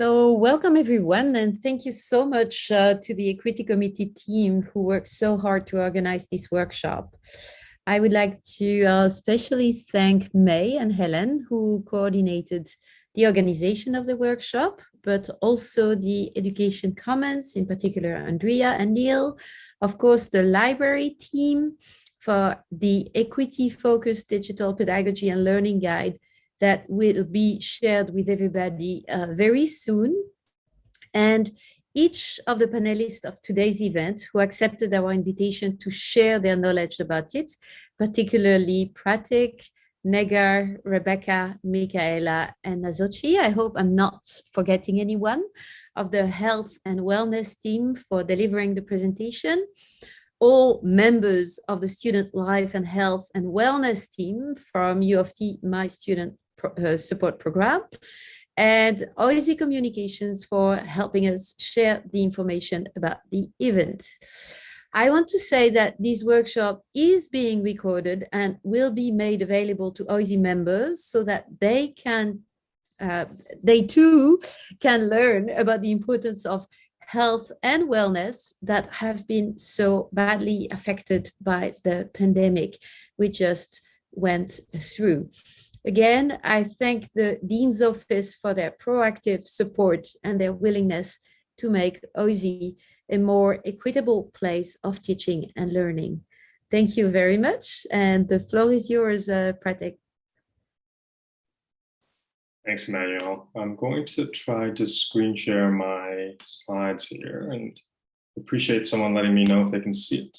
So welcome everyone, and thank you so much to the Equity Committee team who worked so hard to organize this workshop. I would like to especially thank May and Helen who coordinated the organization of the workshop, but also the Education Commons, in particular Andrea and Neil, of course the library team for the equity-focused digital pedagogy and learning guide that will be shared with everybody very soon. And each of the panelists of today's event who accepted our invitation to share their knowledge about it, particularly Pratik, Negar, Rebecca, Michaela, and Nazochi. I hope I'm not forgetting anyone of the health and wellness team for delivering the presentation. All members of the Student Life and Health and Wellness team from U of T, my student support program, and OISI Communications for helping us share the information about the event. I want to say that this workshop is being recorded and will be made available to OISI members so that they too can learn about the importance of health and wellness that have been so badly affected by the pandemic we just went through. Again, I thank the Dean's Office for their proactive support and their willingness to make OISI a more equitable place of teaching and learning. Thank you very much. And the floor is yours, Pratik. Thanks, Emmanuel. I'm going to try to screen share my slides here and appreciate someone letting me know if they can see it.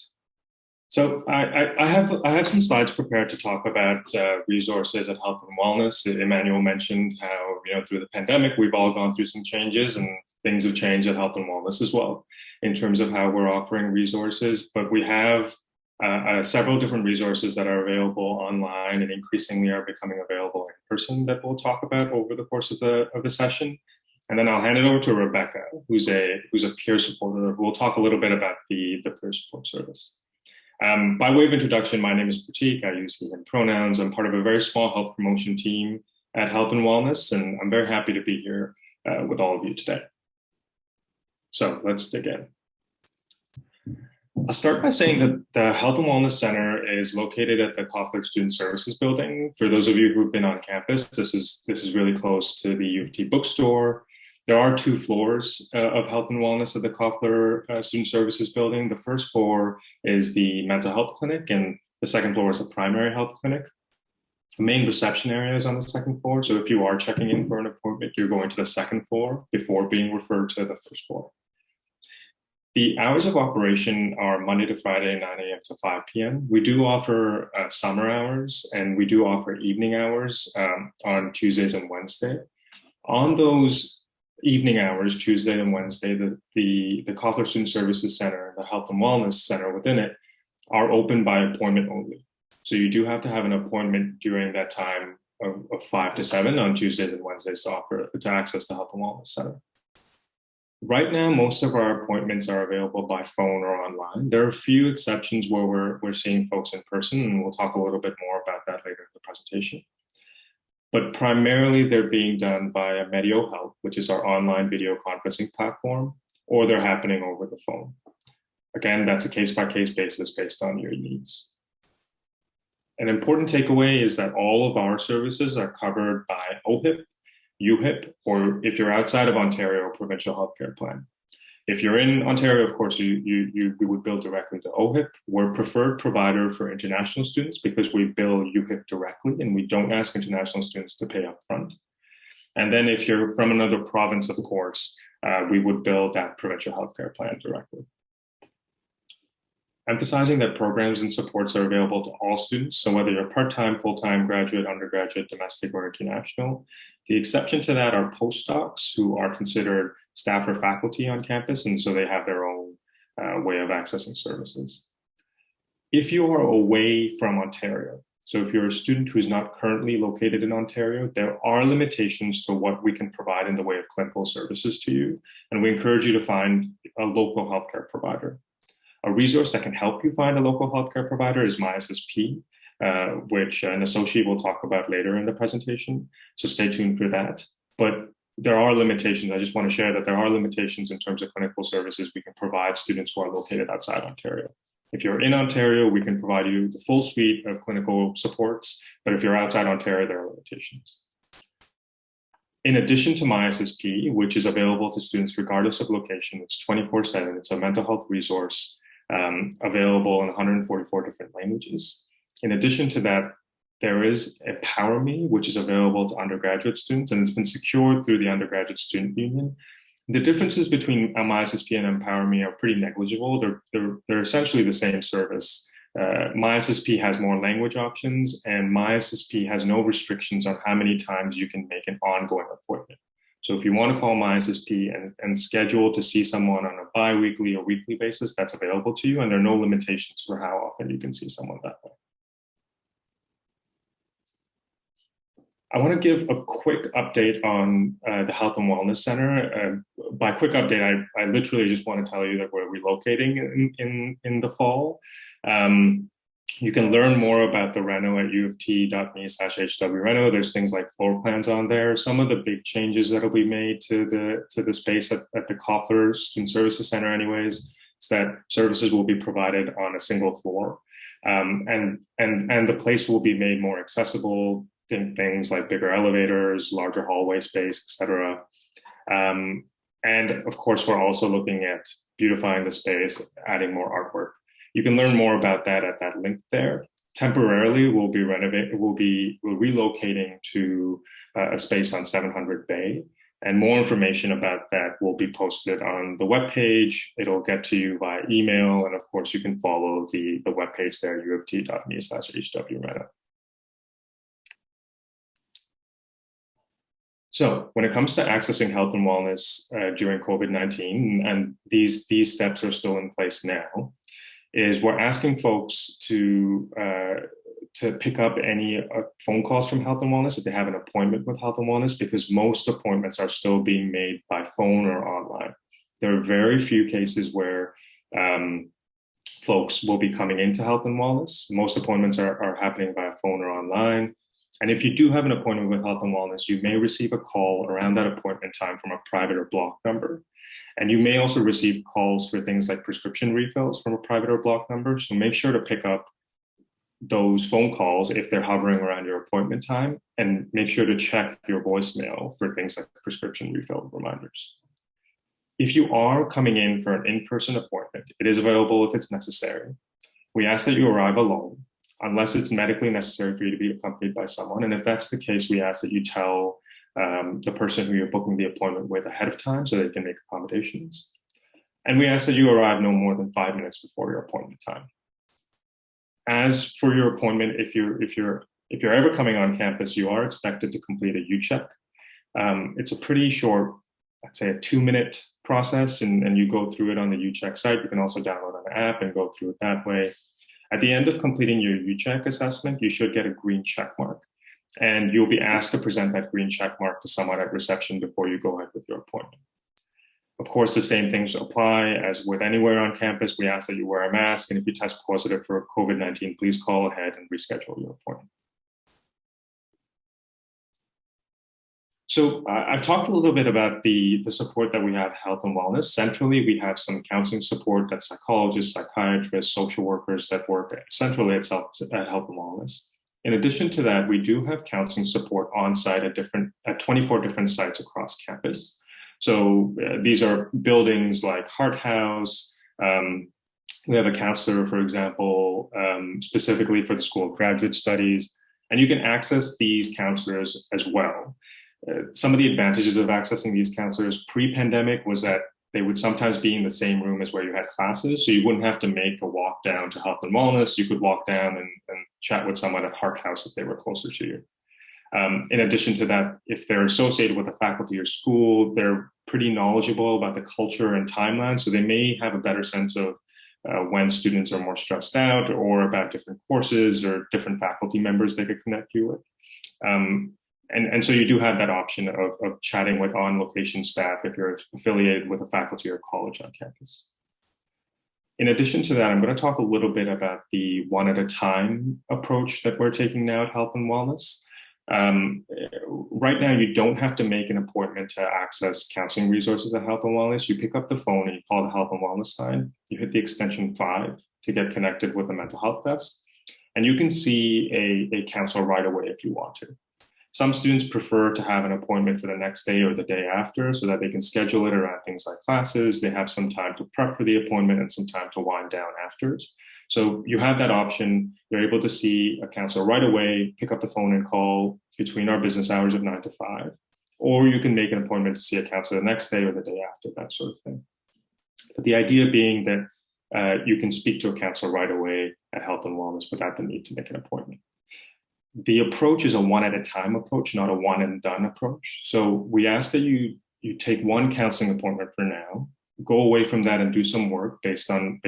So I have some slides prepared to talk about resources at Health and Wellness. Emmanuel mentioned how through the pandemic we've all gone through some changes, and things have changed at Health and Wellness as well in terms of how we're offering resources. But we have several different resources that are available online and increasingly are becoming available in person that we'll talk about over the course of the session. And then I'll hand it over to Rebecca, who's a peer supporter, who will talk a little bit about the peer support service. By way of introduction, my name is Pratik. I use he, him pronouns. I'm part of a very small health promotion team at Health and Wellness, and I'm very happy to be here with all of you today. So let's dig in. I'll start by saying that the Health and Wellness Center is located at the Koffler Student Services Building. For those of you who've been on campus, this is really close to the U of T bookstore. There are 2 floors of health and wellness at the Koffler Student Services Building. The first floor is the mental health clinic, and the second floor is the primary health clinic. The main reception area is on the second floor. So if you are checking in for an appointment, you're going to the second floor before being referred to the first floor. The hours of operation are Monday to Friday, 9 a.m. to 5 p.m. We do offer summer hours, and we do offer evening hours on Tuesdays and Wednesdays. On those evening hours, Tuesday and Wednesday, the Koffler Student Services Center, the Health and Wellness Center within it, are open by appointment only. So you do have to have an appointment during that time of 5 to 7 on Tuesdays and Wednesdays to access the Health and Wellness Center. Right now, most of our appointments are available by phone or online. There are a few exceptions where we're seeing folks in person, and we'll talk a little bit more about that later in the presentation. But primarily they're being done via Medio Health, which is our online video conferencing platform, or they're happening over the phone. Again, that's a case-by-case basis based on your needs. An important takeaway is that all of our services are covered by OHIP, UHIP, or if you're outside of Ontario, Provincial Healthcare Plan. If you're in Ontario, of course, we would bill directly to OHIP. We're a preferred provider for international students because we bill UHIP directly, and we don't ask international students to pay up front. And then if you're from another province, of course, we would bill that provincial healthcare plan directly. Emphasizing that programs and supports are available to all students, so whether you're part-time, full-time, graduate, undergraduate, domestic, or international. The exception to that are postdocs who are considered staff or faculty on campus, and so they have their own way of accessing services. If you are away from Ontario, so if you're a student who's not currently located in Ontario, there are limitations to what we can provide in the way of clinical services to you, and we encourage you to find a local healthcare provider. A resource that can help you find a local healthcare provider is Myssp, which an associate will talk about later in the presentation. So stay tuned for that. But there are limitations. I just want to share that there are limitations in terms of clinical services we can provide students who are located outside Ontario. If you're in Ontario, we can provide you the full suite of clinical supports, but if you're outside Ontario, there are limitations. In addition to MySSP, which is available to students regardless of location, it's 24/7. It's a mental health resource available in 144 different languages. In addition to that, there is EmpowerMe, which is available to undergraduate students, and it's been secured through the Undergraduate Student Union. The differences between MySSP and EmpowerMe are pretty negligible. They're essentially the same service. MySSP has more language options, and MySSP has no restrictions on how many times you can make an ongoing appointment. So if you want to call MySSP and schedule to see someone on a bi-weekly or weekly basis, that's available to you, and there are no limitations for how often you can see someone that way. I want to give a quick update on the Health and Wellness Center. By quick update, I literally just want to tell you that we're relocating in the fall. You can learn more about the reno at uft.me/hwreno. There's things like floor plans on there. Some of the big changes that will be made to the space at the Koffler Student Services Center anyways, is that services will be provided on a single floor. And the place will be made more accessible, things like bigger elevators, larger hallway space, etc. And of course, we're also looking at beautifying the space, adding more artwork. You can learn more about that at that link there. Temporarily, we're relocating to a space on 700 Bay, and more information about that will be posted on the webpage. It'll get to you via email, and of course, you can follow the webpage there, uft.me/hwreno. So when it comes to accessing health and wellness during COVID-19, and these steps are still in place now, is we're asking folks to pick up any phone calls from health and wellness if they have an appointment with health and wellness, because most appointments are still being made by phone or online. There are very few cases where folks will be coming into health and wellness. Most appointments are happening by phone or online. And if you do have an appointment with health and wellness, you may receive a call around that appointment time from a private or block number. And you may also receive calls for things like prescription refills from a private or block number. So make sure to pick up those phone calls if they're hovering around your appointment time, and make sure to check your voicemail for things like prescription refill reminders. If you are coming in for an in-person appointment, it is available if it's necessary. We ask that you arrive alone, unless it's medically necessary for you to be accompanied by someone. And if that's the case, we ask that you tell the person who you're booking the appointment with ahead of time so they can make accommodations. And we ask that you arrive no more than 5 minutes before your appointment time. As for your appointment, if you're ever coming on campus, you are expected to complete a U-check. It's a pretty short, I'd say a 2-minute process, and you go through it on the U-check site. You can also download an app and go through it that way. At the end of completing your U-check assessment, you should get a green check mark, and you'll be asked to present that green check mark to someone at reception before you go ahead with your appointment. Of course, the same things apply as with anywhere on campus. We ask that you wear a mask, and if you test positive for COVID-19, please call ahead and reschedule your appointment. So I've talked a little bit about the support that we have health and wellness. Centrally, we have some counseling support, that's psychologists, psychiatrists, social workers that work centrally at health and wellness. In addition to that, we do have counseling support on site at 24 different sites across campus. So these are buildings like Hart House. We have a counselor, for example, specifically for the School of Graduate Studies, and you can access these counselors as well. Some of the advantages of accessing these counselors pre-pandemic was that they would sometimes be in the same room as where you had classes, so you wouldn't have to make a walk down to health and wellness. You could walk down and chat with someone at Hart House if they were closer to you. In addition to that, if they're associated with a faculty or school, they're pretty knowledgeable about the culture and timeline, so they may have a better sense of when students are more stressed out, or about different courses or different faculty members they could connect you with. And so you do have that option of chatting with on-location staff if you're affiliated with a faculty or college on campus. In addition to that, I'm going to talk a little bit about the one-at-a-time approach that we're taking now at Health and Wellness. Right now, you don't have to make an appointment to access counseling resources at Health and Wellness. You pick up the phone and you call the Health and Wellness sign. You hit the extension 5 to get connected with the mental health desk. And you can see a counselor right away if you want to. Some students prefer to have an appointment for the next day or the day after so that they can schedule it around things like classes. They have some time to prep for the appointment and some time to wind down afterwards. So you have that option. You're able to see a counselor right away, pick up the phone and call between our business hours of 9 to 5. Or you can make an appointment to see a counselor the next day or the day after, that sort of thing. But the idea being that you can speak to a counselor right away at Health and Wellness without the need to make an appointment. The approach is a one at a time approach, not a one and done approach. So we ask that you take one counseling appointment for now, go away from that and do some work based on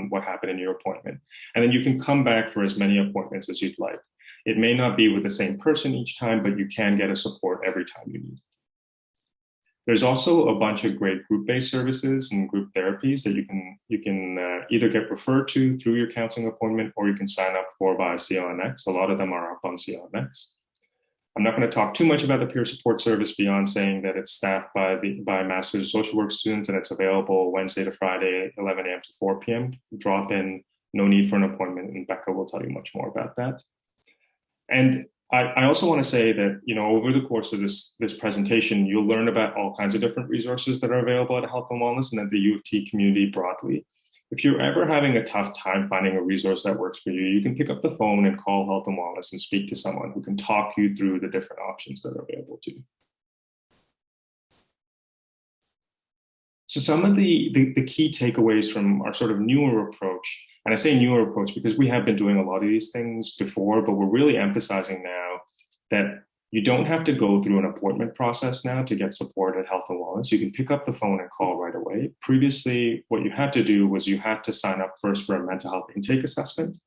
what happened in your appointment. And then you can come back for as many appointments as you'd like. It may not be with the same person each time, but you can get a support every time you need. There's also a bunch of great group-based services and group therapies that you can either get referred to through your counseling appointment or you can sign up for via CLNX. A lot of them are up on CLNX. I'm not going to talk too much about the peer support service beyond saying that it's staffed by Master's of Social Work students and it's available Wednesday to Friday, 11 a.m. to 4 p.m. Drop in, no need for an appointment, and Becca will tell you much more about that. And I also want to say that, over the course of this presentation, you'll learn about all kinds of different resources that are available at Health and Wellness and at the U of T community broadly. If you're ever having a tough time finding a resource that works for you, you can pick up the phone and call Health and Wellness and speak to someone who can talk you through the different options that are available to you. So some of the key takeaways from our sort of newer approach, and I say newer approach because we have been doing a lot of these things before, but we're really emphasizing now that you don't have to go through an appointment process now to get support at Health and Wellness. You can pick up the phone and call right away. Previously, what you had to do was you had to sign up first for a mental health intake assessment.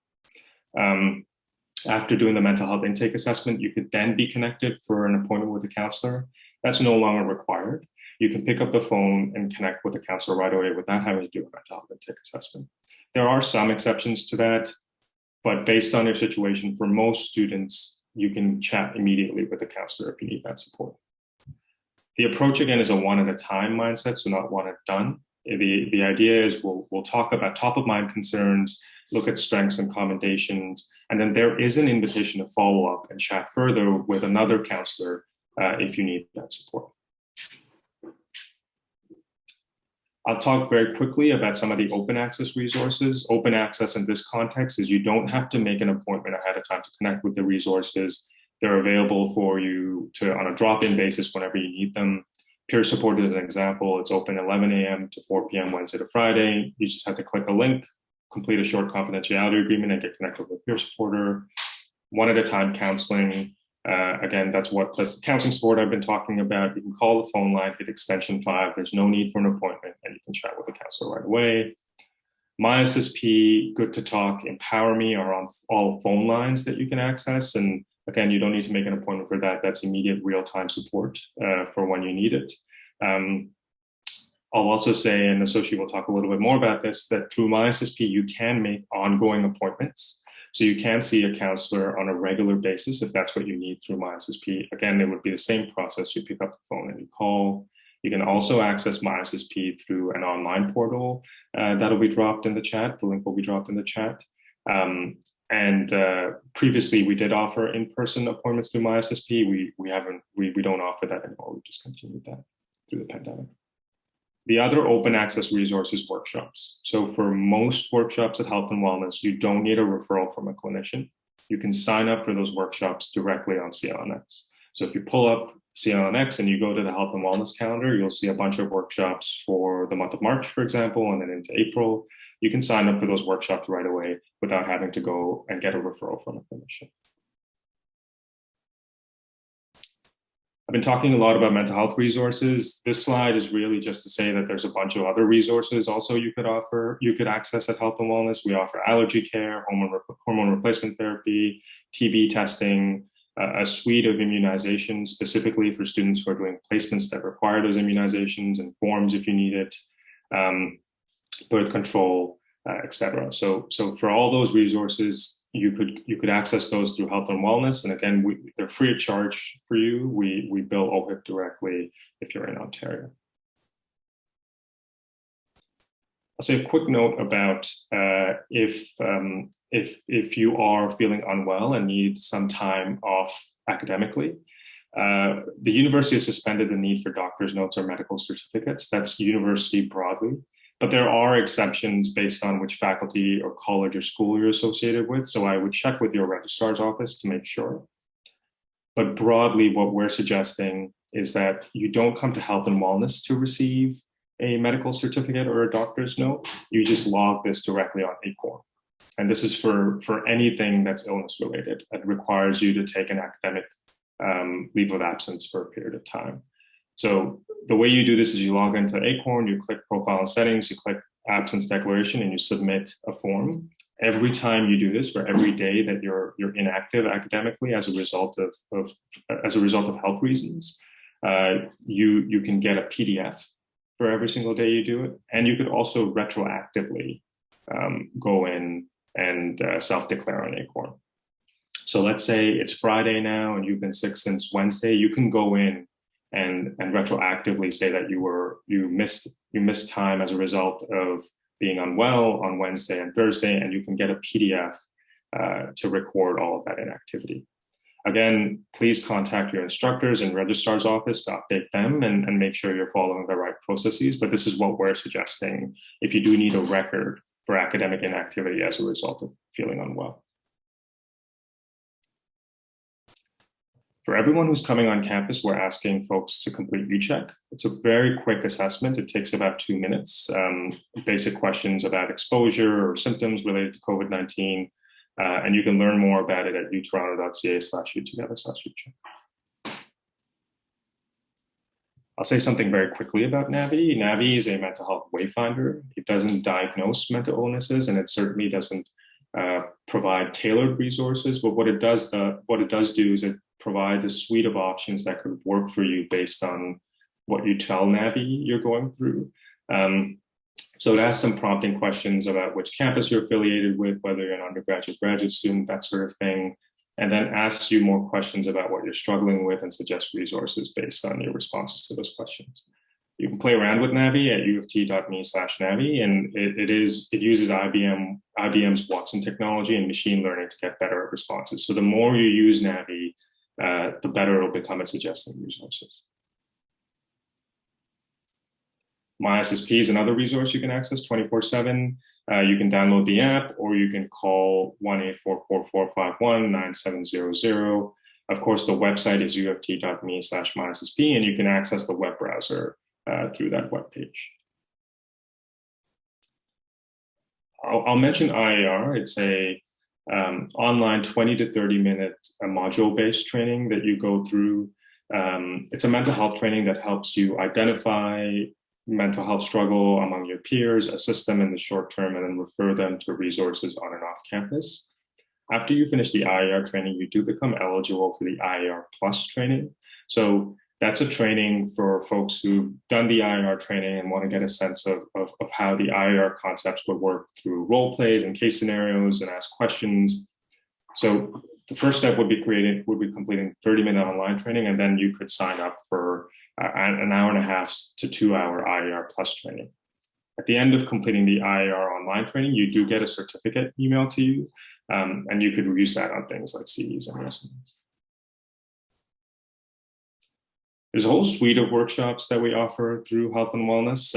After doing the mental health intake assessment, you could then be connected for an appointment with a counselor. That's no longer required. You can pick up the phone and connect with a counselor right away without having to do a mental health intake assessment. There are some exceptions to that, but based on your situation, for most students, you can chat immediately with a counselor if you need that support. The approach, again, is a one at a time mindset, so not one and done. The idea is we'll talk about top of mind concerns, look at strengths and commendations, and then there is an invitation to follow up and chat further with another counselor if you need that support. I'll talk very quickly about some of the open access resources. Open access in this context is you don't have to make an appointment ahead of time to connect with the resources. They're available for you on a drop-in basis whenever you need them. Peer support is an example. It's open 11 a.m. to 4 p.m. Wednesday to Friday. You just have to click a link, complete a short confidentiality agreement, and get connected with a peer supporter. One at a time counseling. Again, that's the counseling support I've been talking about. You can call the phone line, hit extension 5. There's no need for an appointment, and you can chat with a counselor right away. Myssp, Good to Talk, Empower Me are on all phone lines that you can access. And again, you don't need to make an appointment for that. That's immediate real-time support for when you need it. I'll also say, and Associate will talk a little bit more about this, that through Myssp, you can make ongoing appointments. So you can see a counselor on a regular basis if that's what you need through Myssp. Again, it would be the same process. You pick up the phone and you call. You can also access Myssp through an online portal that'll be dropped in the chat. The link will be dropped in the chat. Previously, we did offer in-person appointments through Myssp. We don't offer that anymore. We discontinued that through the pandemic. The other open access resource is workshops. So for most workshops at Health and Wellness, you don't need a referral from a clinician. You can sign up for those workshops directly on CLNX. So if you pull up CLNX and you go to the Health and Wellness calendar, you'll see a bunch of workshops for the month of March, for example, and then into April. You can sign up for those workshops right away without having to go and get a referral from a clinician. I've been talking a lot about mental health resources. This slide is really just to say that there's a bunch of other resources also you could access at Health and Wellness. We offer allergy care, hormone replacement therapy, TB testing, a suite of immunizations specifically for students who are doing placements that require those immunizations, and forms if you need it, birth control, etc. So for all those resources, you could access those through Health and Wellness, and again, they're free of charge for you. We bill OHIP directly if you're in Ontario. I'll say a quick note about if you are feeling unwell and need some time off academically. The university has suspended the need for doctor's notes or medical certificates. That's university broadly. But there are exceptions based on which faculty or college or school you're associated with. So I would check with your registrar's office to make sure. But broadly, what we're suggesting is that you don't come to Health and Wellness to receive a medical certificate or a doctor's note. You just log this directly on Acorn. And this is for anything that's illness related. It requires you to take an academic leave of absence for a period of time. So the way you do this is you log into Acorn, you click profile and settings, you click absence declaration, and you submit a form. Every time you do this, for every day that you're inactive academically as a result of health reasons, you can get a PDF for every single day you do it, and you could also retroactively go in and self-declare on Acorn. So let's say it's Friday now, and you've been sick since Wednesday. You can go in and retroactively say that you missed time as a result of being unwell on Wednesday and Thursday, and you can get a PDF to record all of that inactivity. Again, please contact your instructors and registrar's office to update them and make sure you're following the right processes. But this is what we're suggesting if you do need a record for academic inactivity as a result of feeling unwell. For everyone who's coming on campus, we're asking folks to complete UCheck. It's a very quick assessment. It takes about 2 minutes. Basic questions about exposure or symptoms related to COVID-19. And you can learn more about it at utoronto.ca/utogether/UCheck. I'll say something very quickly about Navi. Navi is a mental health wayfinder. It doesn't diagnose mental illnesses, and it certainly doesn't provide tailored resources. But what it does do is it provides a suite of options that could work for you based on what you tell Navi you're going through. So it asks some prompting questions about which campus you're affiliated with, whether you're an undergraduate, graduate student, that sort of thing, and then asks you more questions about what you're struggling with and suggests resources based on your responses to those questions. You can play around with Navi at uft.me/Navi, and it uses IBM's Watson technology and machine learning to get better at responses. So the more you use Navi, the better it'll become at suggesting resources. Myssp is another resource you can access 24/7. You can download the app, or you can call 1-844-451-9700. Of course, the website is uft.me/myssp, and you can access the web browser through that web page. I'll mention IAR. It's a online 20 to 30 minute module-based training that you go through. It's a mental health training that helps you identify mental health struggle among your peers, assist them in the short term, and then refer them to resources on and off campus. After you finish the IAR training, you do become eligible for the IAR Plus training. So that's a training for folks who've done the IAR training and want to get a sense of how the IAR concepts would work through role plays and case scenarios and ask questions. So the first step would be completing 30-minute online training, and then you could sign up for an hour and a half to 2-hour IAR Plus training. At the end of completing the IAR online training, you do get a certificate emailed to you, and you could use that on things like CVs and resumes. There's a whole suite of workshops that we offer through Health and Wellness.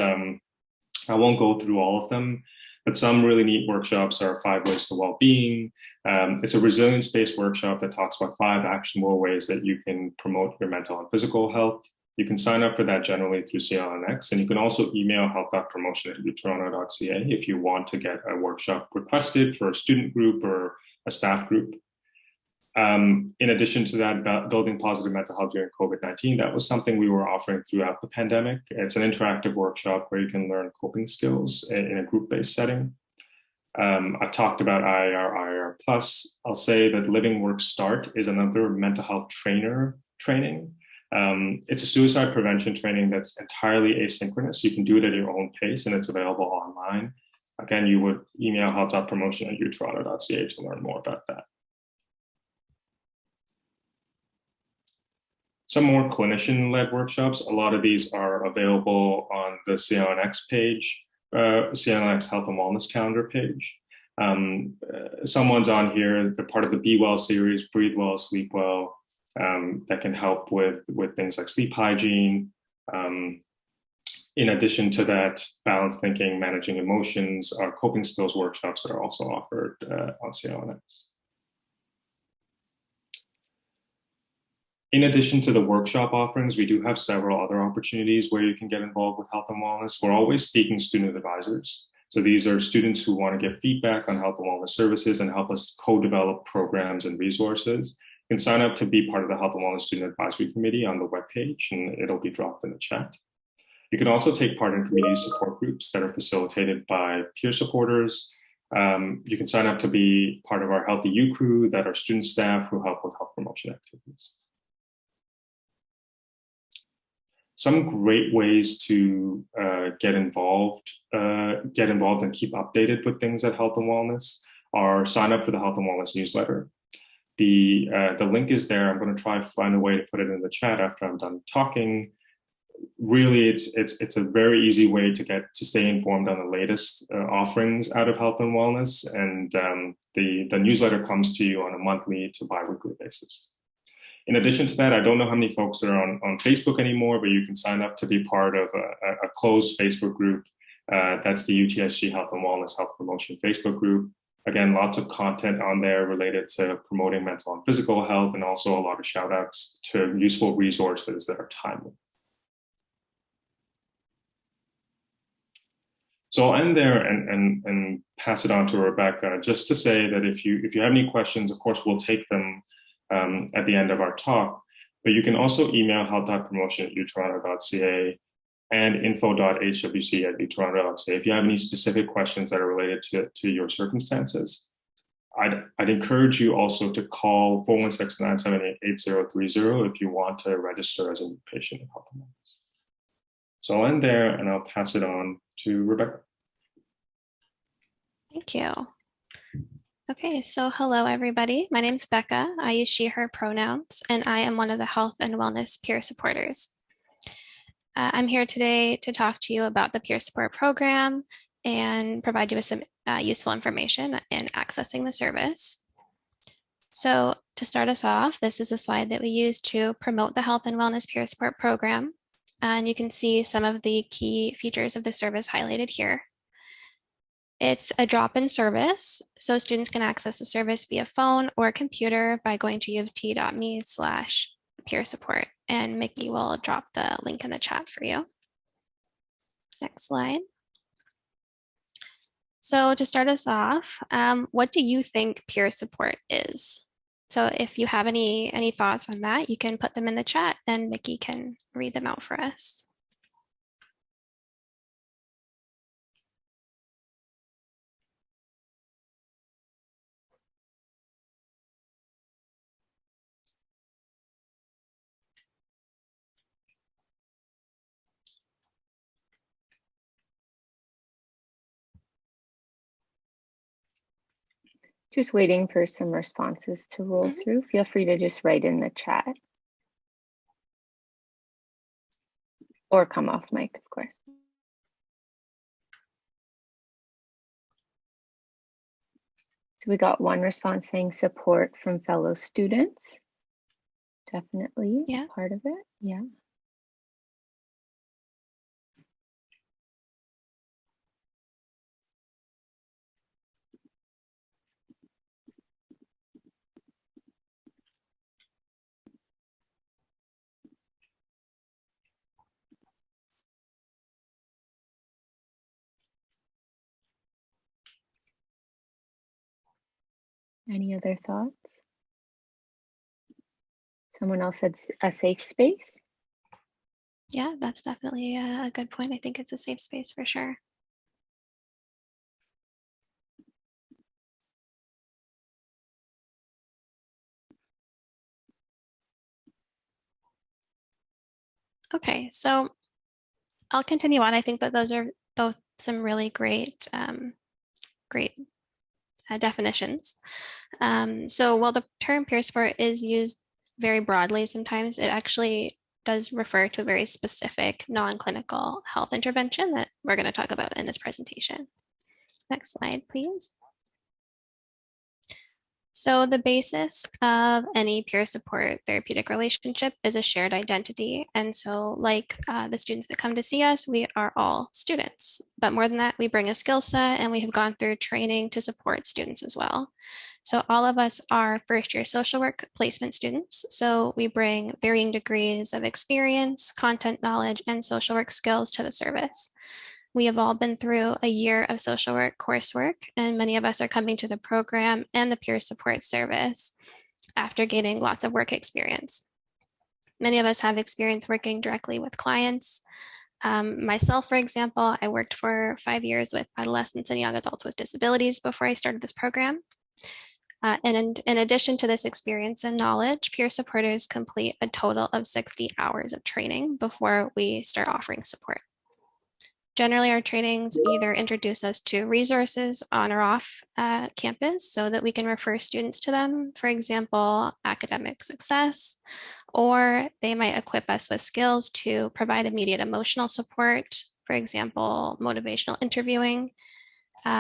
I won't go through all of them, but some really neat workshops are 5 Ways to Wellbeing. It's a resilience-based workshop that talks about 5 actionable ways that you can promote your mental and physical health. You can sign up for that generally through CLNX, and you can also email health.promotion@utoronto.ca if you want to get a workshop requested for a student group or a staff group. In addition to that, building positive mental health during COVID-19, that was something we were offering throughout the pandemic. It's an interactive workshop where you can learn coping skills in a group-based setting. I've talked about IAR Plus. I'll say that Living Work Start is another mental health training. It's a suicide prevention training that's entirely asynchronous. You can do it at your own pace, and it's available online. Again, you would email health.promotion@utoronto.ca to learn more about that. Some more clinician-led workshops. A lot of these are available on the CLNX page, CLNX Health and Wellness Calendar page. Some ones on here, they're part of the Be Well series, Breathe Well, Sleep Well, that can help with things like sleep hygiene. In addition to that, balanced thinking, managing emotions, are coping skills workshops that are also offered on CLNX. In addition to the workshop offerings, we do have several other opportunities where you can get involved with health and wellness. We're always seeking student advisors. So these are students who want to get feedback on health and wellness services and help us co-develop programs and resources. You can sign up to be part of the Health and Wellness Student Advisory Committee on the webpage, and it'll be dropped in the chat. You can also take part in community support groups that are facilitated by peer supporters. You can sign up to be part of our Healthy U crew that are student staff who help with health promotion activities. Some great ways to get involved and keep updated with things at Health and Wellness are sign up for the Health and Wellness newsletter. The link is there. I'm going to try to find a way to put it in the chat after I'm done talking. Really, it's a very easy way to stay informed on the latest offerings out of health and wellness, and the newsletter comes to you on a monthly to bi-weekly basis. In addition to that, I don't know how many folks are on Facebook anymore, but you can sign up to be part of a closed Facebook group. That's the UTSG Health and Wellness Health Promotion Facebook group. Again, lots of content on there related to promoting mental and physical health, and also a lot of shout outs to useful resources that are timely. So I'll end there and pass it on to Rebecca, just to say that if you have any questions, of course, we'll take them at the end of our talk, but you can also email health.promotion@utoronto.ca and info.hwc@utoronto.ca if you have any specific questions that are related to your circumstances. I'd encourage you also to call 416-978-8030 if you want to register as a new patient in Health and Wellness. So I'll end there and I'll pass it on to Rebecca. Thank you. Okay, so hello everybody. My name is Becca. I use she, her pronouns, and I am one of the health and wellness peer supporters. I'm here today to talk to you about the peer support program and provide you with some useful information in accessing the service. So to start us off, this is a slide that we use to promote the health and wellness peer support program. And you can see some of the key features of the service highlighted here. It's a drop-in service, so students can access the service via phone or computer by going to uoft.me/peer support, and Mickey will drop the link in the chat for you. Next slide. So to start us off, what do you think peer support is? So if you have any thoughts on that, you can put them in the chat and Mickey can read them out for us. Just waiting for some responses to roll through. Feel free to just write in the chat. Or come off mic, of course. So we got one response saying support from fellow students. Definitely part of it, yeah. Any other thoughts? Someone else said a safe space. Yeah, that's definitely a good point. I think it's a safe space for sure. Okay, so I'll continue on. I think that those are both some really great great definitions. So while the term peer support is used very broadly, sometimes it actually does refer to a very specific non-clinical health intervention that we're going to talk about in this presentation. Next slide, please. So the basis of any peer support therapeutic relationship is a shared identity. And so like the students that come to see us, we are all students. But more than that, we bring a skill set and we have gone through training to support students as well. So all of us are first-year social work placement students. So we bring varying degrees of experience, content knowledge, and social work skills to the service. We have all been through a year of social work coursework, and many of us are coming to the program and the peer support service after gaining lots of work experience. Many of us have experience working directly with clients. Myself, for example, I worked for 5 years with adolescents and young adults with disabilities before I started this program. And in addition to this experience and knowledge, peer supporters complete a total of 60 hours of training before we start offering support. Generally, our trainings either introduce us to resources on or off campus so that we can refer students to them, for example, academic success, or they might equip us with skills to provide immediate emotional support, for example, motivational interviewing.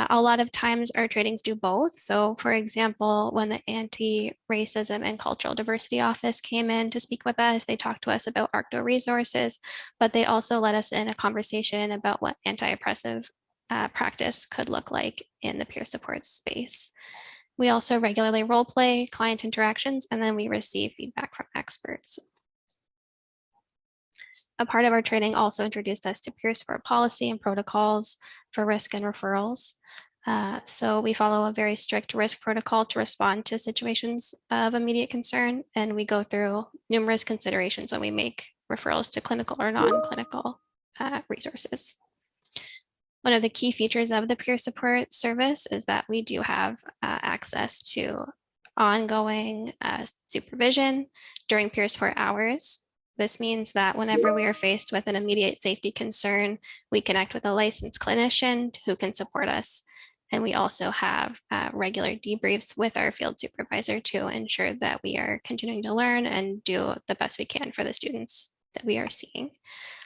A lot of times our trainings do both. So for example, when the Anti-Racism and Cultural Diversity Office came in to speak with us, they talked to us about ARCTO resources, but they also led us in a conversation about what anti-oppressive practice could look like in the peer support space. We also regularly role play client interactions, and then we receive feedback from experts. A part of our training also introduced us to peer support policy and protocols for risk and referrals. So we follow a very strict risk protocol to respond to situations of immediate concern, and we go through numerous considerations when we make referrals to clinical or non-clinical resources. One of the key features of the peer support service is that we do have access to ongoing supervision during peer support hours. This means that whenever we are faced with an immediate safety concern, we connect with a licensed clinician who can support us. And we also have regular debriefs with our field supervisor to ensure that we are continuing to learn and do the best we can for the students that we are seeing.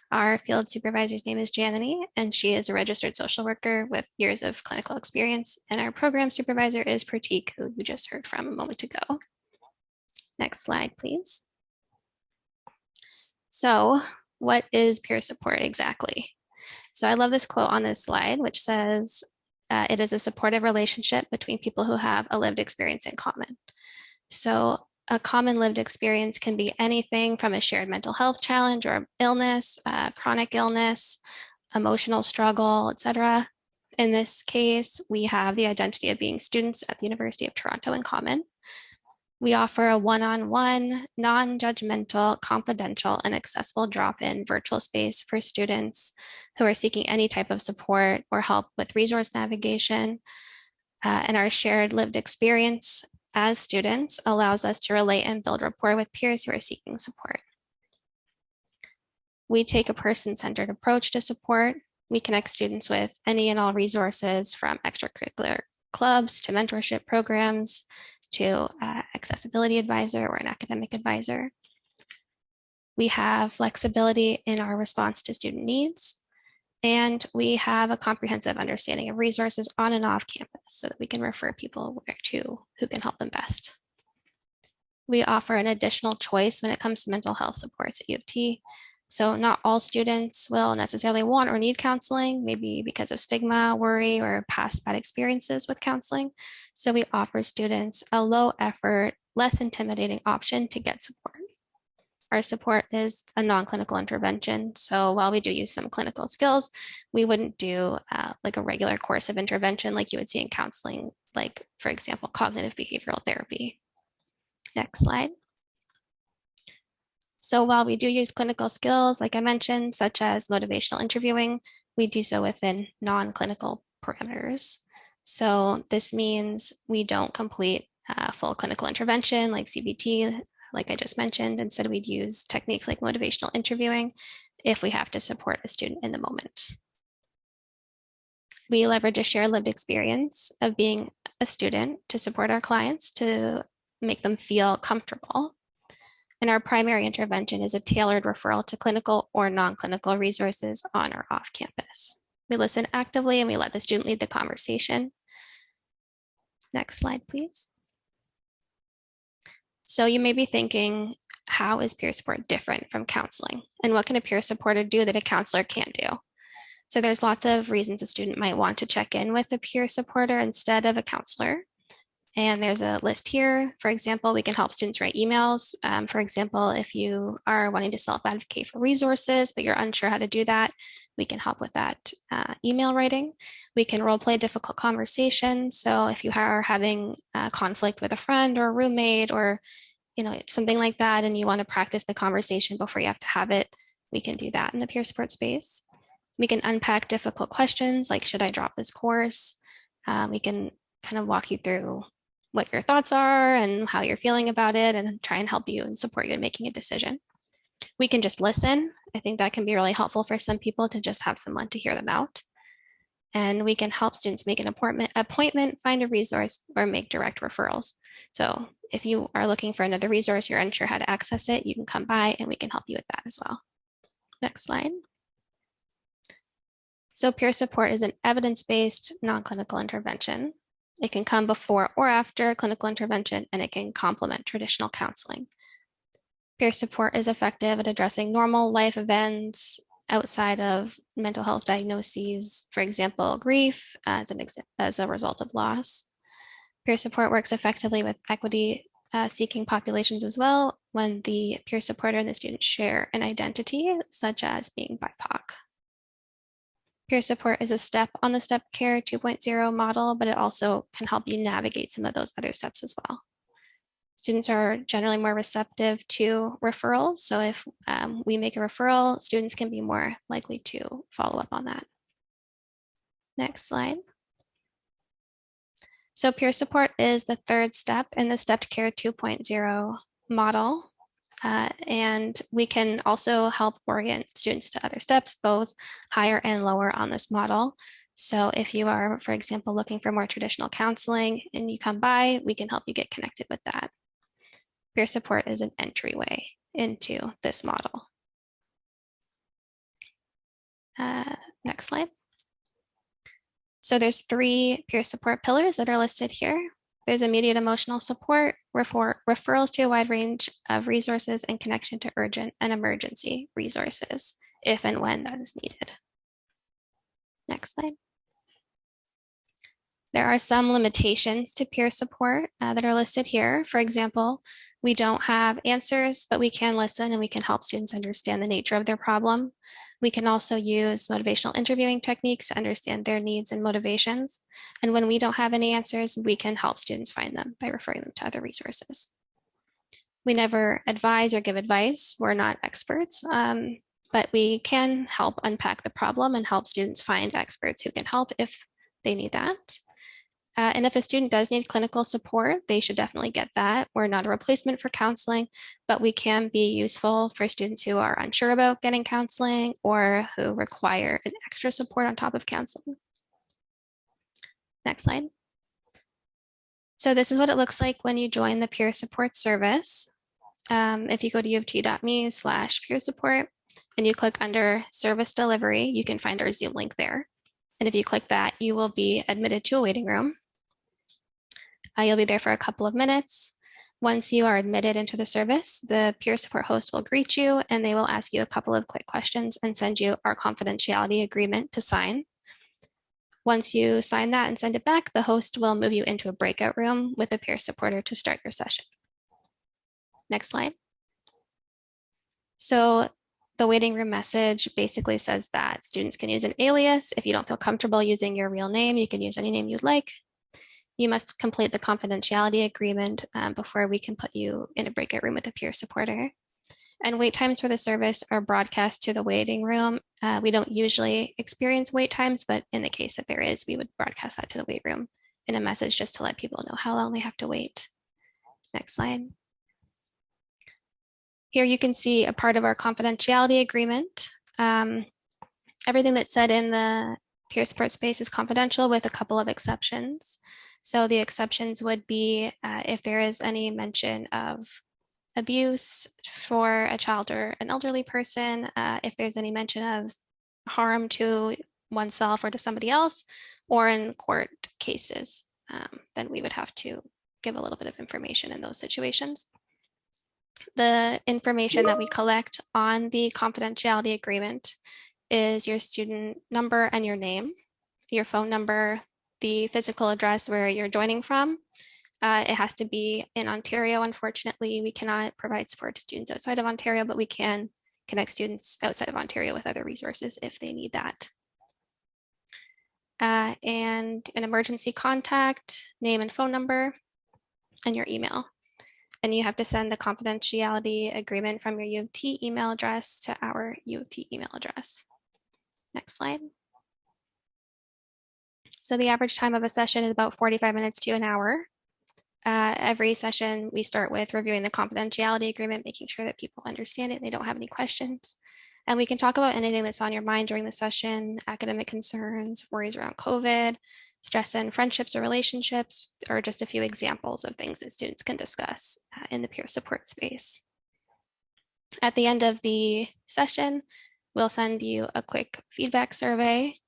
Our field supervisor's name is Janany, and she is a registered social worker with years of clinical experience. And our program supervisor is Pratik, who you just heard from a moment ago. Next slide, please. So what is peer support exactly? So I love this quote on this slide, which says, it is a supportive relationship between people who have a lived experience in common. So a common lived experience can be anything from a shared mental health challenge or illness, chronic illness, emotional struggle, etc. In this case, we have the identity of being students at the University of Toronto in common. We offer a one-on-one, non-judgmental, confidential, and accessible drop-in virtual space for students who are seeking any type of support or help with resource navigation. And our shared lived experience as students allows us to relate and build rapport with peers who are seeking support. We take a person-centered approach to support. We connect students with any and all resources from extracurricular clubs to mentorship programs, to accessibility advisor or an academic advisor. We have flexibility in our response to student needs, and we have a comprehensive understanding of resources on and off campus so that we can refer people where to who can help them best. We offer an additional choice when it comes to mental health supports at U of T. So not all students will necessarily want or need counseling, maybe because of stigma, worry, or past bad experiences with counseling. So we offer students a low effort, less intimidating option to get support. Our support is a non-clinical intervention. So while we do use some clinical skills, we wouldn't do like a regular course of intervention like you would see in counseling, like for example, cognitive behavioral therapy. Next slide. So while we do use clinical skills, like I mentioned, such as motivational interviewing, we do so within non-clinical parameters. So this means we don't complete full clinical intervention like CBT, like I just mentioned. Instead, we'd use techniques like motivational interviewing if we have to support a student in the moment. We leverage a shared lived experience of being a student to support our clients to make them feel comfortable. And our primary intervention is a tailored referral to clinical or non-clinical resources on or off campus. We listen actively and we let the student lead the conversation. Next slide, please. So you may be thinking, how is peer support different from counseling? And what can a peer supporter do that a counselor can't do? So there's lots of reasons a student might want to check in with a peer supporter instead of a counselor. And there's a list here. For example, we can help students write emails. For example, if you are wanting to self-advocate for resources, but you're unsure how to do that, we can help with that email writing. We can role play difficult conversations. So if you are having a conflict with a friend or a roommate or something like that, and you want to practice the conversation before you have to have it, we can do that in the peer support space. We can unpack difficult questions like, should I drop this course? We can kind of walk you through what your thoughts are and how you're feeling about it and try and help you and support you in making a decision. We can just listen. I think that can be really helpful for some people to just have someone to hear them out. And we can help students make an appointment, find a resource, or make direct referrals. So if you are looking for another resource, you're unsure how to access it, you can come by and we can help you with that as well. Next slide. So peer support is an evidence-based non-clinical intervention. It can come before or after clinical intervention, and it can complement traditional counseling. Peer support is effective at addressing normal life events outside of mental health diagnoses, for example, grief as a result of loss. Peer support works effectively with equity seeking populations as well when the peer supporter and the student share an identity, such as being BIPOC. Peer support is a step on the Step Care 2.0 model, but it also can help you navigate some of those other steps as well. Students are generally more receptive to referrals. So if we make a referral, students can be more likely to follow up on that. Next slide. So peer support is the third step in the Step Care 2.0 model. And we can also help orient students to other steps, both higher and lower on this model. So if you are, for example, looking for more traditional counseling and you come by, we can help you get connected with that. Peer support is an entryway into this model. Next slide. So there's 3 peer support pillars that are listed here. There's immediate emotional support, referrals to a wide range of resources, and connection to urgent and emergency resources, if and when that is needed. Next slide. There are some limitations to peer support that are listed here. For example, we don't have answers, but we can listen and we can help students understand the nature of their problem. We can also use motivational interviewing techniques to understand their needs and motivations. And when we don't have any answers, we can help students find them by referring them to other resources. We never advise or give advice. We're not experts, but we can help unpack the problem and help students find experts who can help if they need that. And if a student does need clinical support, they should definitely get that. We're not a replacement for counseling, but we can be useful for students who are unsure about getting counseling or who require an extra support on top of counseling. Next slide. So this is what it looks like when you join the peer support service. If you go to uoft.me/peer support and you click under service delivery, you can find our Zoom link there. And if you click that, you will be admitted to a waiting room. You'll be there for a couple of minutes. Once you are admitted into the service, the peer support host will greet you and they will ask you a couple of quick questions and send you our confidentiality agreement to sign. Once you sign that and send it back, the host will move you into a breakout room with a peer supporter to start your session. Next slide. So the waiting room message basically says that students can use an alias. If you don't feel comfortable using your real name, you can use any name you'd like. You must complete the confidentiality agreement before we can put you in a breakout room with a peer supporter. And wait times for the service are broadcast to the waiting room. We don't usually experience wait times, but in the case that there is, we would broadcast that to the wait room in a message just to let people know how long they have to wait. Next slide. Here you can see a part of our confidentiality agreement. Everything that's said in the peer support space is confidential with a couple of exceptions. So the exceptions would be if there is any mention of abuse for a child or an elderly person, if there's any mention of harm to oneself or to somebody else, or in court cases, then we would have to give a little bit of information in those situations. The information that we collect on the confidentiality agreement is your student number and your name, your phone number, the physical address where you're joining from. It has to be in Ontario. Unfortunately, we cannot provide support to students outside of Ontario, but we can connect students outside of Ontario with other resources if they need that. And an emergency contact, name and phone number, and your email. And you have to send the confidentiality agreement from your U of T email address to our U of T email address. Next slide. So the average time of a session is about 45 minutes to an hour. Every session, we start with reviewing the confidentiality agreement, making sure that people understand it, they don't have any questions. And we can talk about anything that's on your mind during the session, academic concerns, worries around COVID, stress in friendships or relationships, or just a few examples of things that students can discuss in the peer support space. At the end of the session, we'll send you a quick feedback survey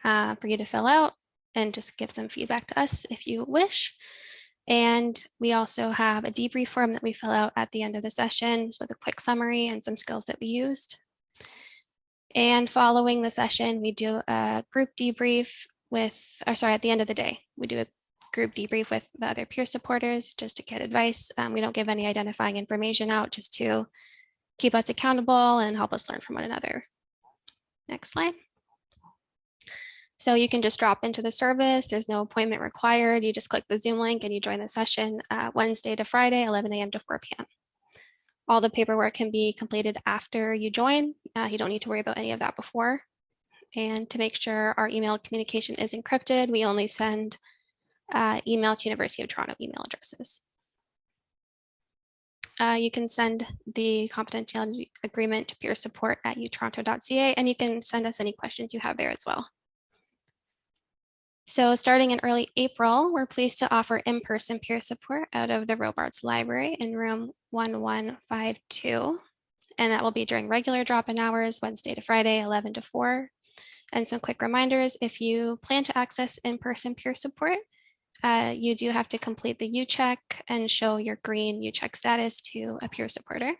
for you to fill out and just give some feedback to us if you wish. And we also have a debrief form that we fill out at the end of the session with a quick summary and some skills that we used. And following the session, we do a group debrief at the end of the day, we do a group debrief with the other peer supporters just to get advice. We don't give any identifying information out, just to keep us accountable and help us learn from one another. Next slide. So you can just drop into the service. There's no appointment required. You just click the Zoom link and you join the session Wednesday to Friday, 11 a.m. to 4 p.m. All the paperwork can be completed after you join. You don't need to worry about any of that before. And to make sure our email communication is encrypted, we only send email to University of Toronto email addresses. You can send the confidentiality agreement to peersupport@utoronto.ca, and you can send us any questions you have there as well. So starting in early April, we're pleased to offer in-person peer support out of the Robarts Library in room 1152. And that will be during regular drop-in hours, Wednesday to Friday, 11 to 4. And some quick reminders, if you plan to access in-person peer support, you do have to complete the U-check and show your green U-check status to a peer supporter.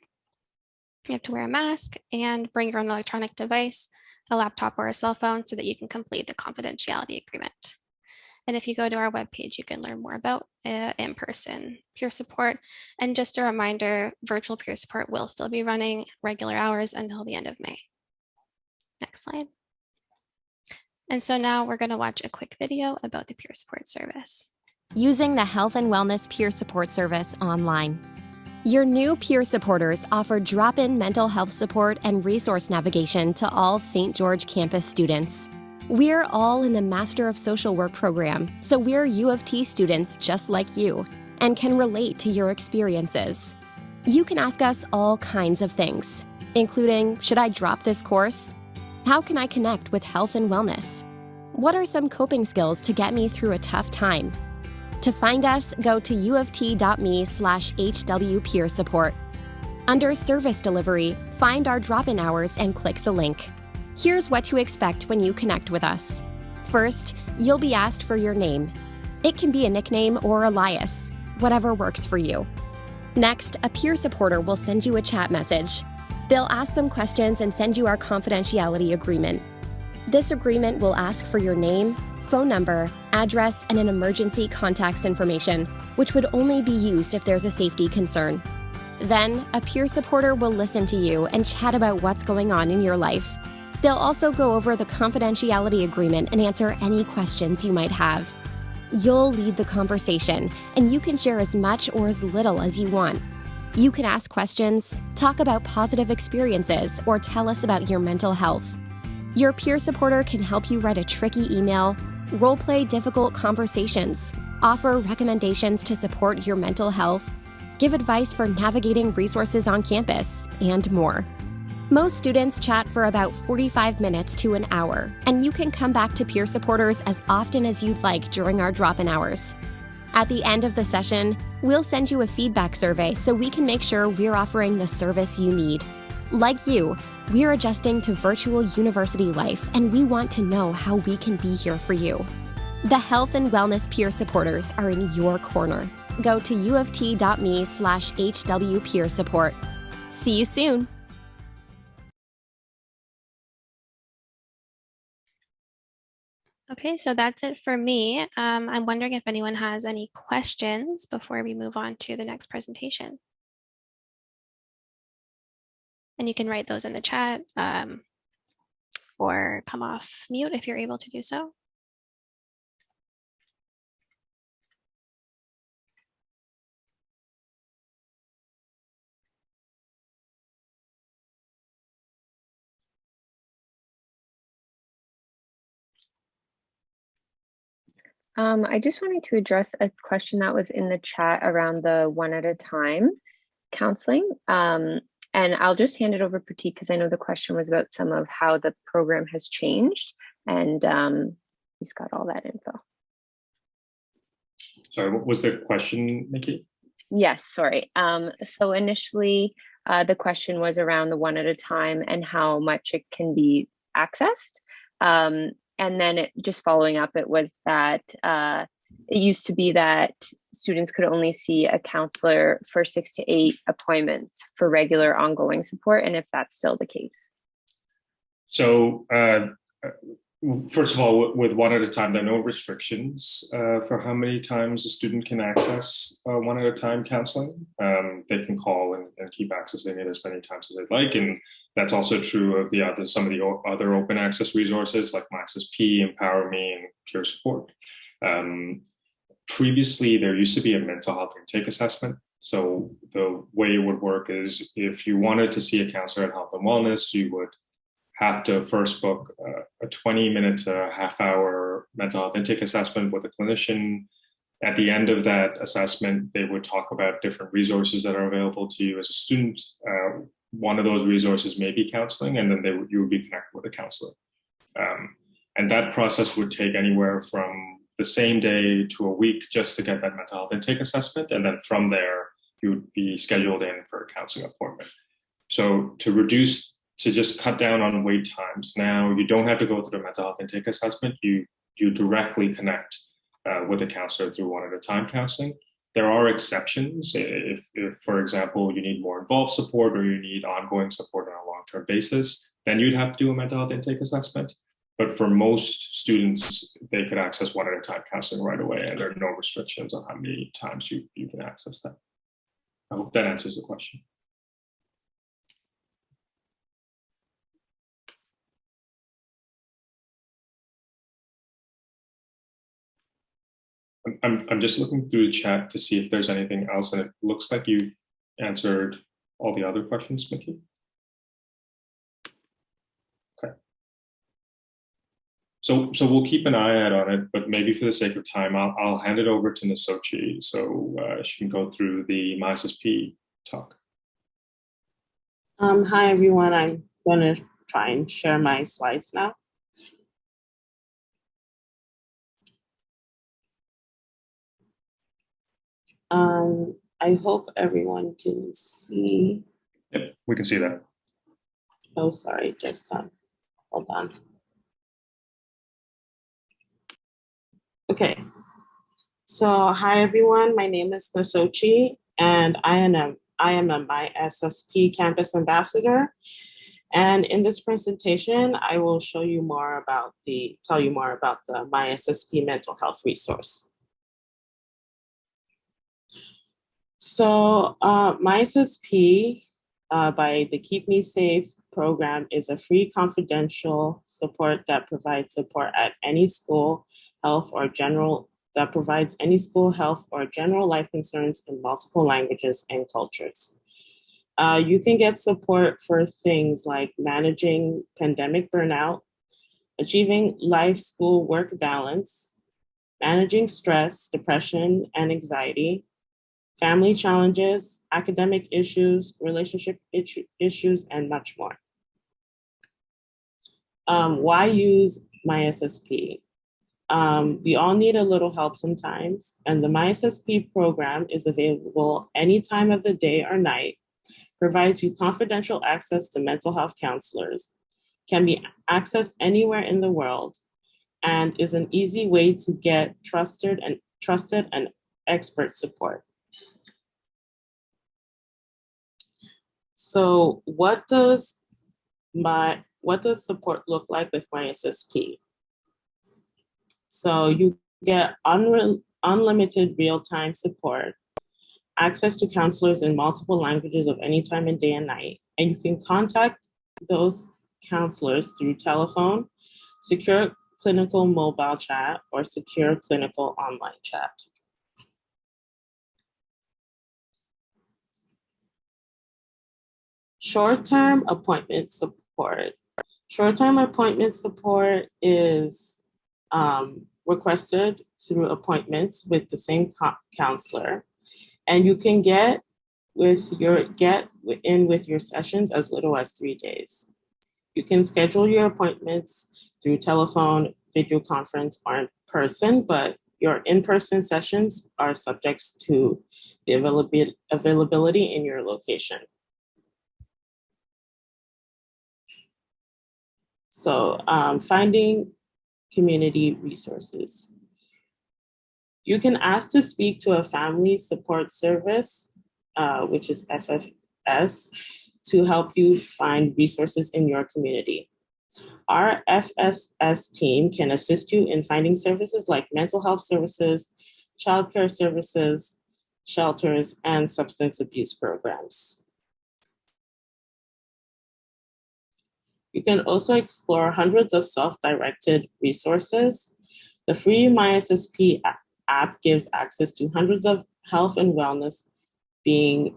You have to wear a mask and bring your own electronic device, a laptop or a cell phone, so that you can complete the confidentiality agreement. And if you go to our webpage, you can learn more about in-person peer support. And just a reminder, virtual peer support will still be running regular hours until the end of May. Next slide. And so now we're going to watch a quick video about the peer support service. Using the Health and Wellness Peer Support Service online. Your new peer supporters offer drop-in mental health support and resource navigation to all St. George campus students. We're all in the Master of Social Work program, so we're U of T students just like you and can relate to your experiences. You can ask us all kinds of things, including, should I drop this course? How can I connect with health and wellness? What are some coping skills to get me through a tough time? To find us, go to uft.me/HW peer support. Under service delivery, find our drop-in hours and click the link. Here's what to expect when you connect with us. First, you'll be asked for your name. It can be a nickname or alias, whatever works for you. Next, a peer supporter will send you a chat message. They'll ask some questions and send you our confidentiality agreement. This agreement will ask for your name, phone number, address, and an emergency contacts information, which would only be used if there's a safety concern. Then, a peer supporter will listen to you and chat about what's going on in your life. They'll also go over the confidentiality agreement and answer any questions you might have. You'll lead the conversation, and you can share as much or as little as you want. You can ask questions, talk about positive experiences, or tell us about your mental health. Your peer supporter can help you write a tricky email, role-play difficult conversations, offer recommendations to support your mental health, give advice for navigating resources on campus, and more. Most students chat for about 45 minutes to an hour, and you can come back to peer supporters as often as you'd like during our drop-in hours. At the end of the session, we'll send you a feedback survey so we can make sure we're offering the service you need. Like you, we're adjusting to virtual university life, and we want to know how we can be here for you. The health and wellness peer supporters are in your corner. Go to uft.me/HW peer support. See you soon. Okay, so that's it for me. I'm wondering if anyone has any questions before we move on to the next presentation. And you can write those in the chat or come off mute if you're able to do so. I just wanted to address a question that was in the chat around the one at a time counseling. And I'll just hand it over to Pratik because I know the question was about some of how the program has changed, and he's got all that info. Sorry, what was the question, Nikki? Yes, sorry. So initially, the question was around the one at a time and how much it can be accessed. And then just following up, it was that it used to be that students could only see a counselor for 6 to 8 appointments for regular ongoing support, and if that's still the case. So first of all, with one at a time, there are no restrictions for how many times a student can access one at a time counseling. They can call and keep accessing it as many times as they'd like. And that's also true of some of the other open access resources like Myssp, Empower Me, and Peer Support. Previously, there used to be a mental health intake assessment. So the way it would work is if you wanted to see a counselor at Health and Wellness, you would have to first book a 20-minute to half-hour mental health intake assessment with a clinician. At the end of that assessment, they would talk about different resources that are available to you as a student. One of those resources may be counseling, and then you would be connected with a counselor. And that process would take anywhere from the same day to a week just to get that mental health intake assessment. And then from there, you would be scheduled in for a counseling appointment. So to just cut down on wait times, now you don't have to go through the mental health intake assessment. You directly connect with a counselor through one at a time counseling. There are exceptions. If, for example, you need more involved support or you need ongoing support on a long-term basis, then you'd have to do a mental health intake assessment. But for most students, they could access one at a time counseling right away, and there are no restrictions on how many times you can access that. I hope that answers the question. I'm just looking through the chat to see if there's anything else, and it looks like you've answered all the other questions, Mickey. Okay. So we'll keep an eye out on it, but maybe for the sake of time, I'll hand it over to Nasochi so she can go through the Myssp talk. Hi, everyone. I'm going to try and share my slides now. I hope everyone can see. Yep, we can see that. Oh, sorry, just hold on. Okay. So, hi, everyone. My name is Nasochi, and I am a Myssp campus ambassador. And in this presentation, I will tell you more about the Myssp mental health resource. So Myssp by the Keep Me Safe program is a free confidential support that provides support at any school health or general life concerns in multiple languages and cultures. You can get support for things like managing pandemic burnout, achieving life, school, work balance, managing stress, depression, and anxiety, family challenges, academic issues, relationship issues, and much more. Why use MySSP? We all need a little help sometimes, and the MySSP program is available any time of the day or night, provides you confidential access to mental health counselors, can be accessed anywhere in the world, and is an easy way to get trusted and expert support. So what does support look like with MySSP? So you get unlimited real-time support, access to counselors in multiple languages of any time and day and night, and you can contact those counselors through telephone, secure clinical mobile chat, or secure clinical online chat. Short-term appointment support. Short-term appointment support is requested through appointments with the same counselor, and you can get in with your sessions as little as 3 days. You can schedule your appointments through telephone, video conference, or in person, but your in-person sessions are subject to the availability in your location. So finding community resources. You can ask to speak to a family support service, which is FFS, to help you find resources in your community. Our FSS team can assist you in finding services like mental health services, childcare services, shelters, and substance abuse programs. You can also explore hundreds of self-directed resources. The free MySSP app gives access to hundreds of health and wellness being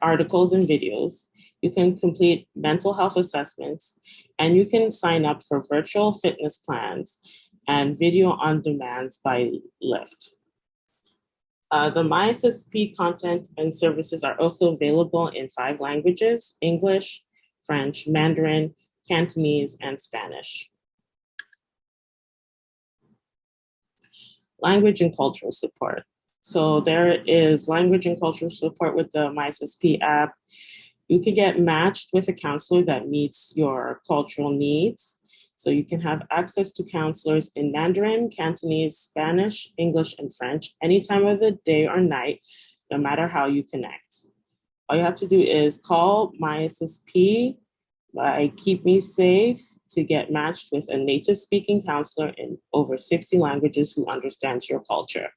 articles and videos. You can complete mental health assessments, and you can sign up for virtual fitness plans and video on demands by Lyft. The MySSP content and services are also available in 5 languages: English, French, Mandarin, Cantonese, and Spanish. Language and cultural support. So there is language and cultural support with the Myssp app. You can get matched with a counselor that meets your cultural needs. So you can have access to counselors in Mandarin, Cantonese, Spanish, English, and French any time of the day or night, no matter how you connect. All you have to do is call MySSP by Keep Me Safe to get matched with a native speaking counselor in over 60 languages who understands your culture.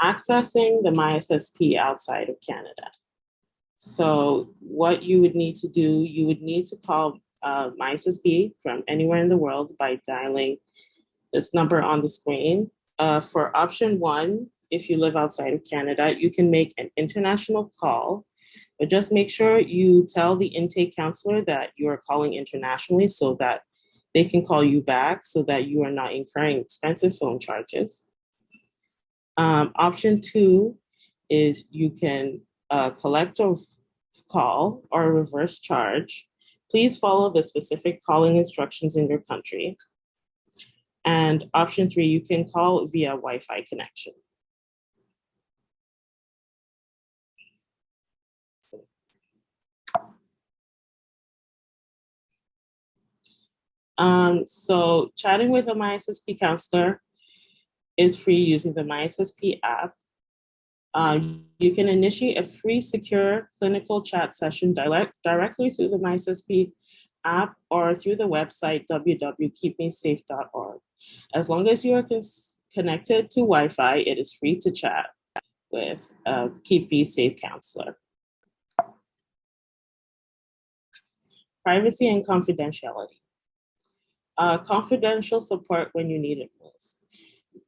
Accessing the MySSP outside of Canada. So what you would need to do, you would need to call MySSP from anywhere in the world by dialing this number on the screen. For option 1, if you live outside of Canada, you can make an international call, but just make sure you tell the intake counselor that you are calling internationally so that they can call you back so that you are not incurring expensive phone charges. Option 2 is you can collect a call or a reverse charge. Please follow the specific calling instructions in your country. And option 3, you can call via Wi-Fi connection. So chatting with a MySSP counselor is free using the MySSP app. You can initiate a free, secure clinical chat session directly through the MySSP app or through the website www.keepmesafe.org. As long as you are connected to Wi-Fi, it is free to chat with a Keep Me Safe counselor. Privacy and confidentiality. Confidential support when you need it most.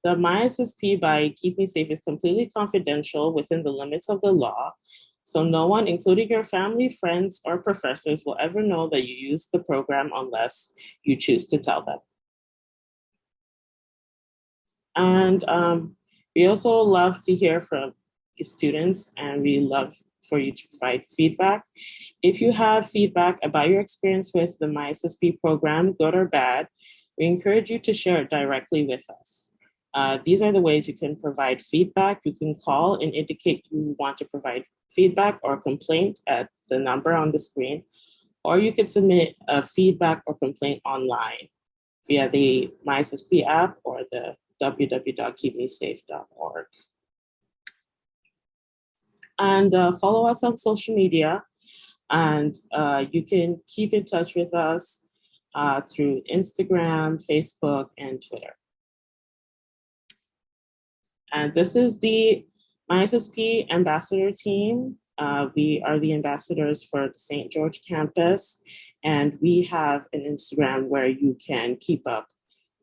The MySSP by Keep Me Safe is completely confidential within the limits of the law, so no one, including your family, friends, or professors, will ever know that you use the program unless you choose to tell them. And we also love to hear from students, and we love for you to provide feedback. If you have feedback about your experience with the Myssp program, good or bad, we encourage you to share it directly with us. These are the ways you can provide feedback. You can call and indicate you want to provide feedback or complaint at the number on the screen, or you can submit a feedback or complaint online via the Myssp app or the www.keepmesafe.org. And follow us on social media, and you can keep in touch with us through Instagram, Facebook, and Twitter. And this is the Myssp ambassador team. We are the ambassadors for the St. George campus, and we have an Instagram where you can keep up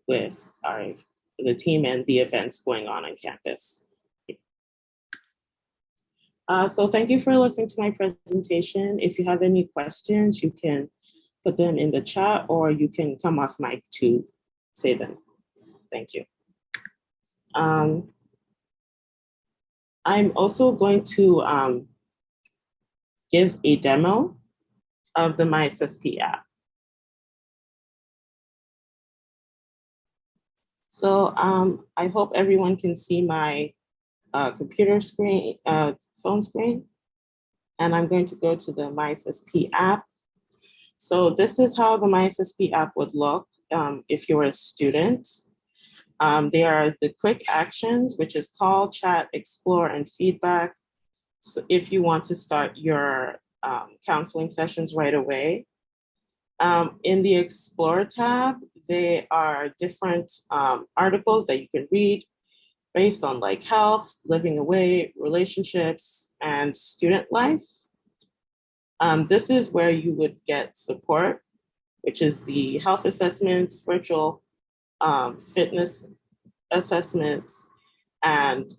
with the team and the events going on campus. So thank you for listening to my presentation. If you have any questions, you can put them in the chat, or you can come off mic to say them. Thank you. I'm also going to give a demo of the Myssp app. So I hope everyone can see my computer screen, phone screen, and I'm going to go to the Myssp app. So this is how the Myssp app would look if you're a student. There are the quick actions, which is call, chat, explore, and feedback. So if you want to start your counseling sessions right away. In the Explore tab, there are different articles that you can read based on like health, living away, relationships, and student life. This is where you would get support, which is the health assessments, virtual fitness assessments, and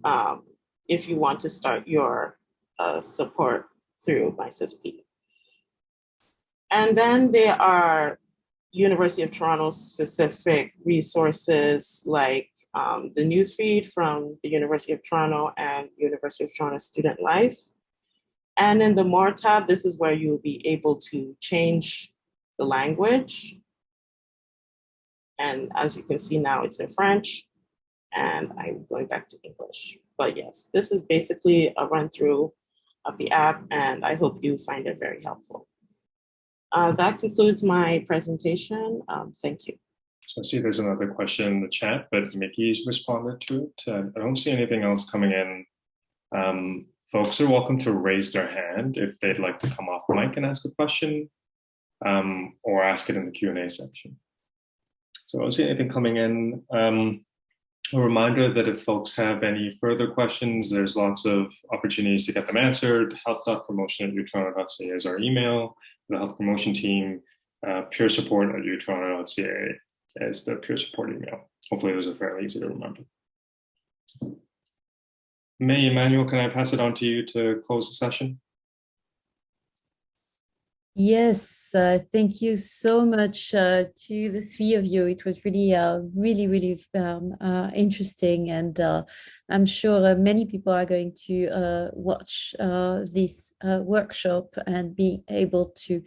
if you want to start your support through Myssp. And then there are University of Toronto specific resources like the newsfeed from the University of Toronto and University of Toronto Student Life. And in the More tab, this is where you'll be able to change the language. And as you can see now, it's in French, and I'm going back to English. But yes, this is basically a run through of the app, and I hope you find it very helpful. That concludes my presentation. Thank you. So I see there's another question in the chat, but Mickey's responded to it. I don't see anything else coming in. Folks are welcome to raise their hand if they'd like to come off mic and ask a question, or ask it in the Q&A section. So I don't see anything coming in. A reminder that if folks have any further questions, there's lots of opportunities to get them answered. health.promotion@utoronto.ca is our email. The health promotion team, peer support@utoronto.ca is the peer support email. Hopefully those are fairly easy to remember. May, Emmanuel, can I pass it on to you to close the session? Yes, thank you so much to the three of you. It was really, really interesting, and I'm sure many people are going to watch this workshop and be able to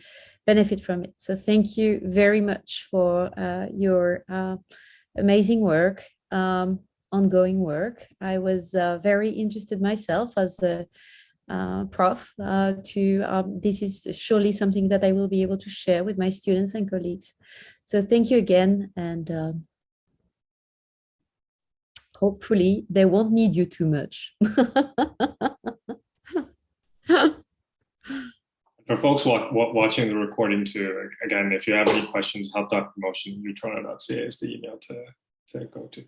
benefit from it. So thank you very much for your amazing work, ongoing work. I was very interested myself as a prof this is surely something that I will be able to share with my students and colleagues. So thank you again, and hopefully they won't need you too much. For folks watching the recording too, again, if you have any questions, help.promotion@utoronto.ca is the email to go to.